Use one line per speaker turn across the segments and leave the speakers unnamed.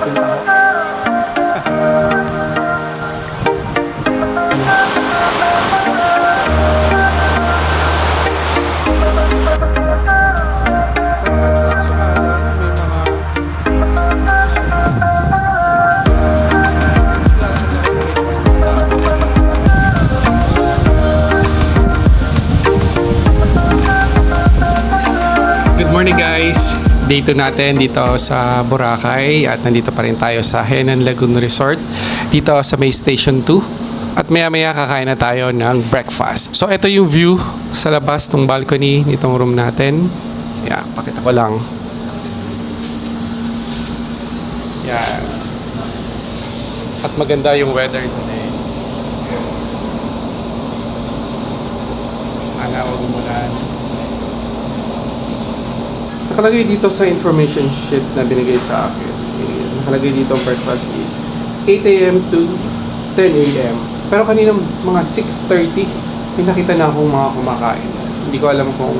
pintaho. Good morning guys! Day 2 natin dito sa Boracay at nandito pa rin tayo sa Henan Lagoon Resort dito sa May Station 2 at maya maya kakain na tayo ng breakfast. So ito yung view sa labas ng balcony nitong room natin. Yeah, pakita ko lang. Yeah. At maganda yung weather today. Sana huwag umulan. Nakalagay dito sa information sheet na binigay sa akin. Nakalagay dito ang breakfast is 8 a.m. to 10 a.m. Pero kanina mga 6:30, may nakita na akong mga kumakain. Hindi ko alam kung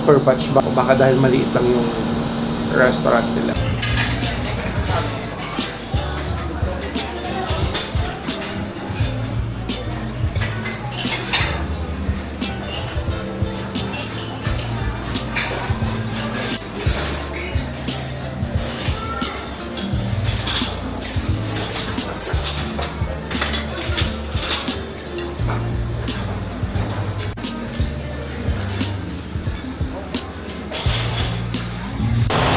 per batch ba o baka dahil maliit lang yung restaurant nila.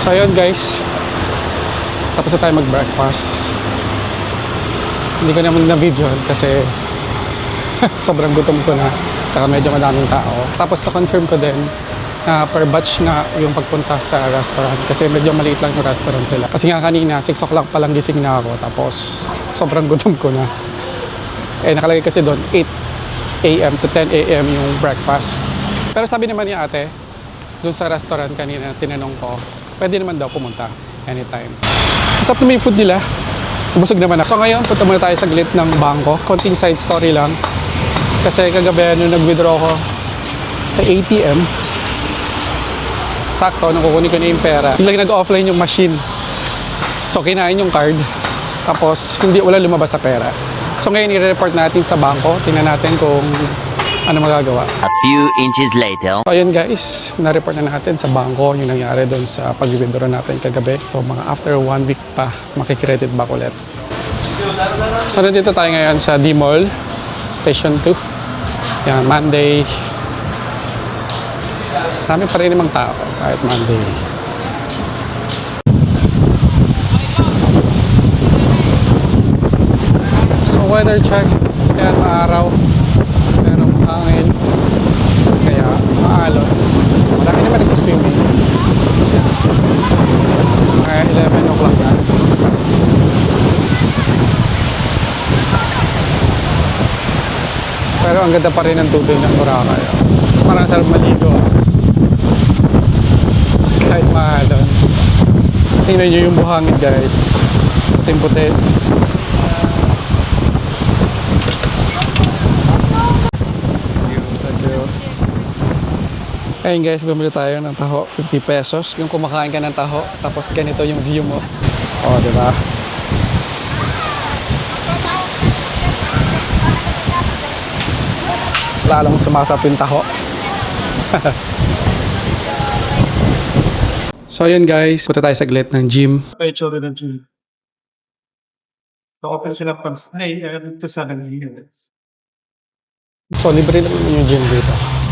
So ayun guys, tapos na tayo mag-breakfast. Hindi ko naman na-video kasi sobrang gutom ko na, saka medyo madaming tao. Tapos na-confirm ko din na per batch nga yung pagpunta sa restaurant kasi medyo maliit lang yung restaurant nila. Kasi nga kanina 6 o'clock pa lang gising na ako, tapos sobrang gutom ko na. Eh nakalagay kasi doon 8 a.m. to 10 a.m. yung breakfast. Pero sabi naman ni ate, doon sa restaurant kanina tinanong ko, pwede naman daw pumunta anytime. Masarap naman yung food nila. Busog naman ako. So ngayon, punta muna tayo saglit ng bangko. Konting side story lang. Kasi kagabi nung nag-withdraw ko sa ATM, sakto, nung kukunin ko na yung pera, biglang nag-offline yung machine. So kinain yung card, tapos wala lumabas na pera. So ngayon, i-report natin sa bangko. Tingnan natin kung ano magagawa.
A few inches later.
So ayun guys, na-report na natin sa bangko yung nangyari doon sa pag-withdraw natin kagabi. So mga after 1 week pa, makikredit back ulit. So nandito tayo ngayon sa D-Mall, Station 2. Yan, Monday. Marami pa rin namang tao kahit Monday. So weather check, yan maaraw. Hangin, kaya maalon. Marami naman nagsiswimming. Mga 11 o'clock na. Pero ang ganda pa rin ng tubig ng Boracay. Parang sarap maligo. Kahit maalon. Tingnan nyo yung buhangin guys. Puting-puti. Ayun guys, bumili tayo ng taho, 50 pesos. Yung kumakain ka ng taho, tapos ganito yung view mo. Oh, di ba? Lalong sumasap yung taho. So ayun guys, punta tayo saglit ng gym.
Pecho rin ng gym. Naka-open sila pag-stay, ito sa nangyayari.
So libre naman yung gym dito.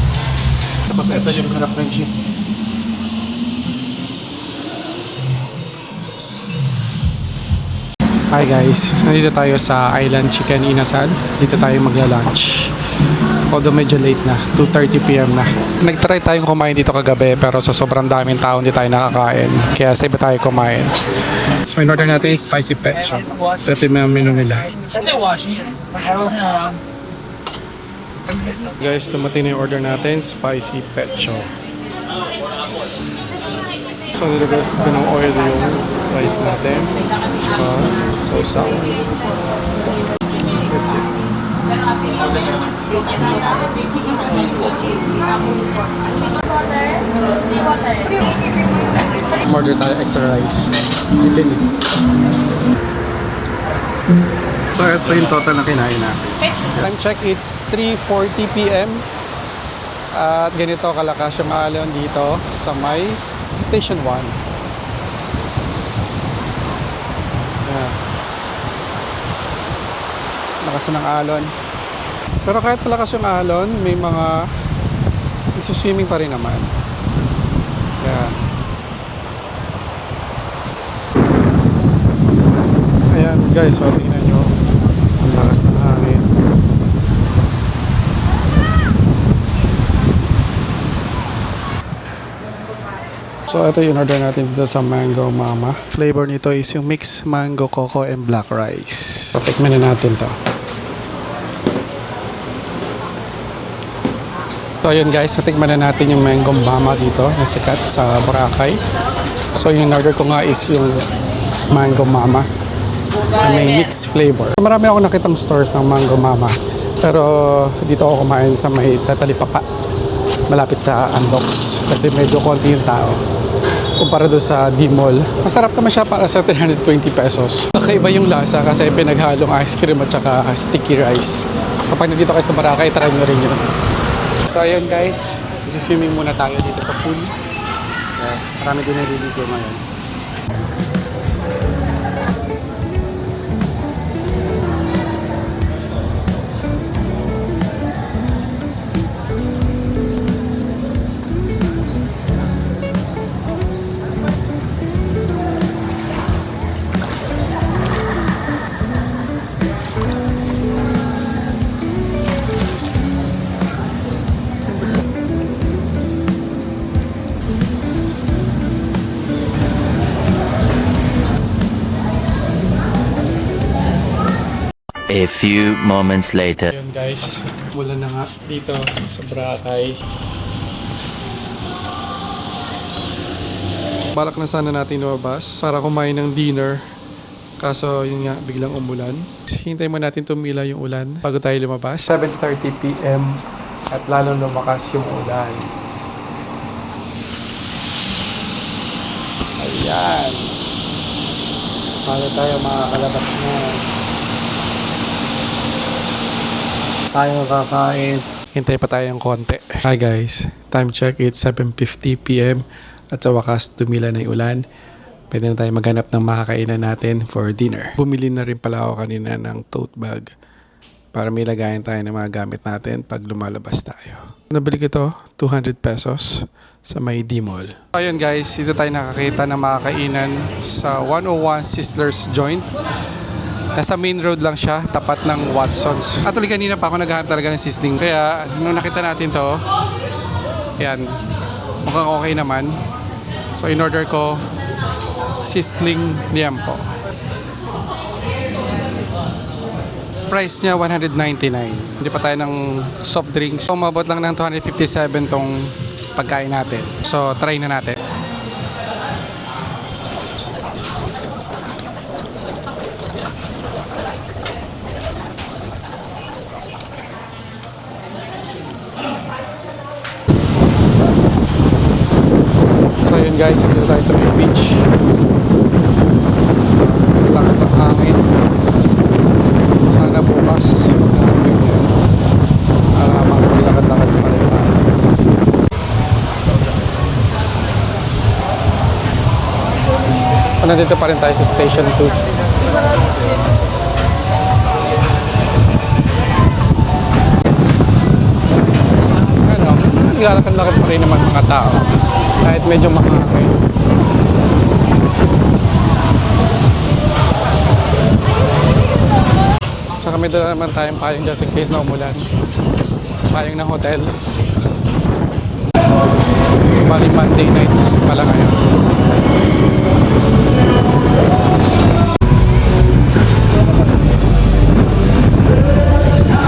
Tapos ito yung harap ng gym.
Hi guys, nandito tayo sa Island Chicken Inasal. Dito tayo magla-lunch. Although medyo late na, 2:30 p.m. na. Nag-try tayong kumain dito kagabi pero sa sobrang daming tao hindi tayo nakakain. Kaya sa iba tayo kumain. So in order natin is spicy pet shop. Ito yung mga menu nila. Guys, dumating na yung order natin, spicy pet shop. So nilagay ko ng oil yung rice natin. So sour. That's it. order tayo extra rice. Chicken. So, ito yung total na kinain natin. Time check, it's 3:40 p.m. At ganito kalakas yung alon dito sa may Station 1. Ayan. Lakas ng alon. Pero kahit malakas yung alon, may mga nagsuswimming pa rin naman. Ayan. Ayan guys, so tingnan nyo. Ang lakas ng hangin. So ito yung order natin dito sa Mango Mama. Flavor nito is yung mix mango, coco, and black rice. So tikman na natin to. So ayun guys, natikman na natin yung Mango Mama dito na sikat sa Boracay. So yung order ko nga is yung Mango Mama na may mix flavor. Marami ako nakitang stores ng Mango Mama. Pero dito ako kumain sa may Tatalipapa, malapit sa Andox. Kasi medyo konti yung tao kumpara doon sa D-Mall. Masarap naman siya para sa 320 pesos. Kakaiba yung lasa kasi pinaghalong ice cream at saka sticky rice. So pag nandito kayo sa Boracay, try nyo rin yun. So ayun guys, swimming muna tayo dito sa pool. So, marami din naliligo ngayon.
A few moments later.
Ayun guys, mula na nga dito sa Boracay. Balak na sana natin lumabas para kumain ng dinner. Kaso yun nga, biglang umulan. Hintay mo natin tumila yung ulan bago tayo lumabas. 7:30 p.m. at lalong lumakas yung ulan. Ayan. Paano tayo makakalabas na? Tayo kakain. Hintay pa tayo ng konti. Hi guys, time check, it's 7:50 p.m. at sa wakas tumila na yung ulan. Pwede na tayo maghanap ng makakainan natin for dinner. Bumili na rin pala ako kanina ng tote bag para may lagayan tayo ng mga gamit natin pag lumalabas tayo. Nabili ko ito, 200 pesos sa may D-Mall. Ayun guys, dito tayo nakakita ng makakainan sa 101 Sizzlers Joint. Nasa main road lang siya, tapat ng Watsons. Actually, kanina pa ako naghahanap talaga ng sizzling. Kaya, nung nakita natin to, yan, mukhang okay naman. So, in-order ko, sizzling liempo. Price niya, 199. Hindi pa tayo ng soft drinks. So, umabot lang ng 257 tong pagkain natin. So, try na natin. Ayun guys, nandito tayo sa may beach. Lakas ng hangin. Sana bukas huwag na ganyan. Para maglakad-lakad pa rin tayo. So nandito pa rin tayo sa Station 2. Ano, naglalakad-lakad pa rin naman mga tao. Kahit medyo makakay. Saka may dala naman tayong payong just in case na umulan. Payong ng hotel. Bali Monday night pala ngayon.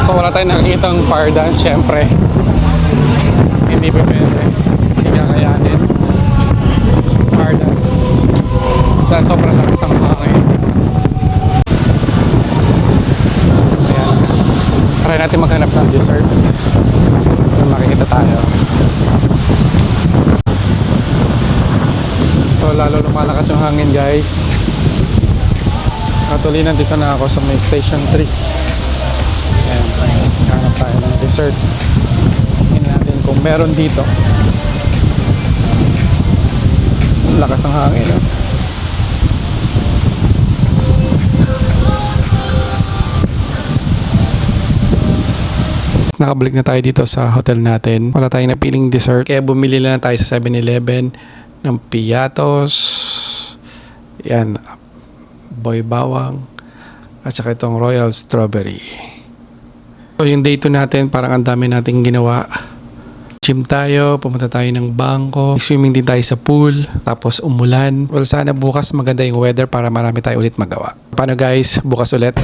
So wala tayong nakikitang fire dance syempre. Hindi pa pwede. Kakayanin fire dance dahil sobrang lakas ang hangin. Ayan, try natin maghanap ng dessert kung makikita tayo. So lalo lumalakas yung hangin guys. Actually, nandito na ako sa may Station 3. Ayan, hanap tayo ng dessert. Tingnan natin kung meron dito. Lakas ng hangin. Oh. Nakabalik na tayo dito sa hotel natin. Wala tayong napiling dessert. Kaya bumili lang tayo sa 7-Eleven ng piatos. Yan. Boy bawang. At saka itong royal strawberry. So yung day 2 natin, parang ang dami nating ginawa. Gym tayo, pumunta tayo ng bangko. Swimming din tayo sa pool. Tapos umulan. Well, sana bukas maganda yung weather para marami tayo ulit magawa. Paano guys? Bukas ulit.